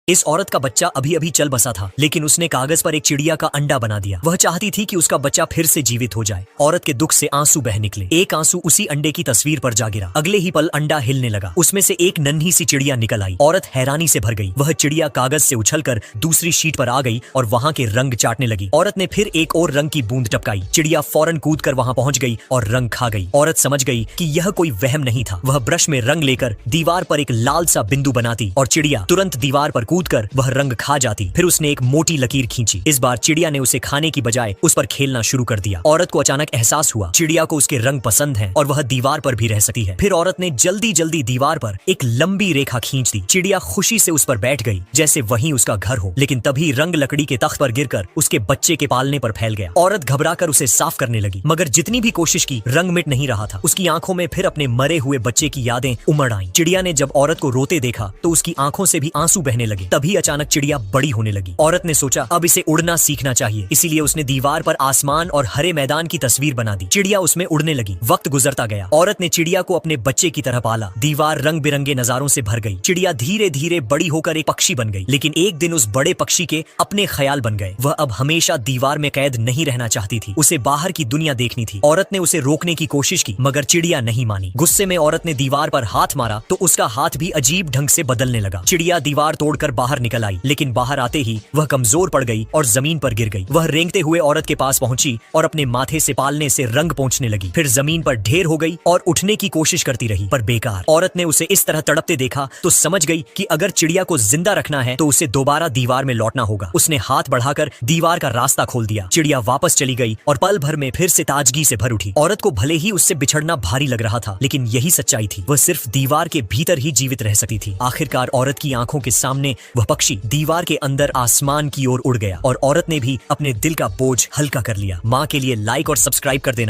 इस औरत का बच्चा अभी अभी चल बसा था, लेकिन उसने कागज पर एक चिड़िया का अंडा बना दिया। वह चाहती थी कि उसका बच्चा फिर से जीवित हो जाए। औरत के दुख से आंसू बह निकले। एक आंसू उसी अंडे की तस्वीर पर जा गिरा। अगले ही पल अंडा हिलने लगा। उसमें से एक नन्ही सी चिड़िया निकल आई। औरत हैरानी से भर गई। वह चिड़िया कागज से उछलकर दूसरी शीट पर आ गई और वहां के रंग चाटने लगी। औरत ने फिर एक और रंग की बूंद टपकाई। चिड़िया फौरन कूद कर वहां पहुंच गई और रंग खा गई। औरत समझ गई कि यह कोई वहम नहीं था। वह ब्रश में रंग लेकर दीवार पर एक लाल सा बिंदु बनाती और चिड़िया तुरंत दीवार पर कूदकर वह रंग खा जाती। फिर उसने एक मोटी लकीर खींची। इस बार चिड़िया ने उसे खाने की बजाय उस पर खेलना शुरू कर दिया। औरत को अचानक एहसास हुआ चिड़िया को उसके रंग पसंद हैं और वह दीवार पर भी रह सकती है। फिर औरत ने जल्दी जल्दी दीवार पर एक लंबी रेखा खींच दी। चिड़िया खुशी से उस पर बैठ गई जैसे वही उसका घर हो। लेकिन तभी रंग लकड़ी के तख्त पर गिरकर उसके बच्चे के पालने पर फैल गया। औरत घबराकर उसे साफ करने लगी, मगर जितनी भी कोशिश की रंग मिट नहीं रहा था। उसकी आंखों में फिर अपने मरे हुए बच्चे की यादें उमड़ आईं। चिड़िया ने जब औरत को रोते देखा तो उसकी आंखों से भी आंसू बहने लगे। तभी अचानक चिड़िया बड़ी होने लगी। औरत ने सोचा अब इसे उड़ना सीखना चाहिए, इसीलिए उसने दीवार पर आसमान और हरे मैदान की तस्वीर बना दी। चिड़िया उसमें उड़ने लगी। वक्त गुजरता गया। औरत ने चिड़िया को अपने बच्चे की तरह पाला। दीवार रंग बिरंगे नजारों से भर गई। चिड़िया धीरे धीरे बड़ी होकर एक पक्षी बन गई। लेकिन एक दिन उस बड़े पक्षी के अपने ख्याल बन गए। वह अब हमेशा दीवार में कैद नहीं रहना चाहती थी। उसे बाहर की दुनिया देखनी थी। औरत ने उसे रोकने की कोशिश की, मगर चिड़िया नहीं मानी। गुस्से में औरत ने दीवार पर हाथ मारा तो उसका हाथ भी अजीब ढंग से बदलने लगा। चिड़िया दीवार तोड़कर बाहर निकल आई, लेकिन बाहर आते ही वह कमजोर पड़ गई और जमीन पर गिर गई। वह रेंगते हुए औरत के पास पहुंची और अपने माथे से पालने से रंग पोंछने लगी। फिर जमीन पर ढेर हो गई और उठने की कोशिश करती रही, पर बेकार। औरत ने उसे इस तरह तड़पते देखा तो समझ गई कि अगर चिड़िया को जिंदा रखना है तो उसे दोबारा दीवार में लौटना होगा। उसने हाथ बढ़ाकर दीवार का रास्ता खोल दिया। चिड़िया वापस चली गई और पल भर में फिर से ताजगी से भर उठी। औरत को भले ही उससे बिछड़ना भारी लग रहा था, लेकिन यही सच्चाई थी। वह सिर्फ दीवार के भीतर ही जीवित रह सकती थी। आखिरकार औरत की आंखों के सामने वह पक्षी दीवार के अंदर आसमान की ओर उड़ गया और औरत ने भी अपने दिल का बोझ हल्का कर लिया। माँ के लिए लाइक और सब्सक्राइब कर देना।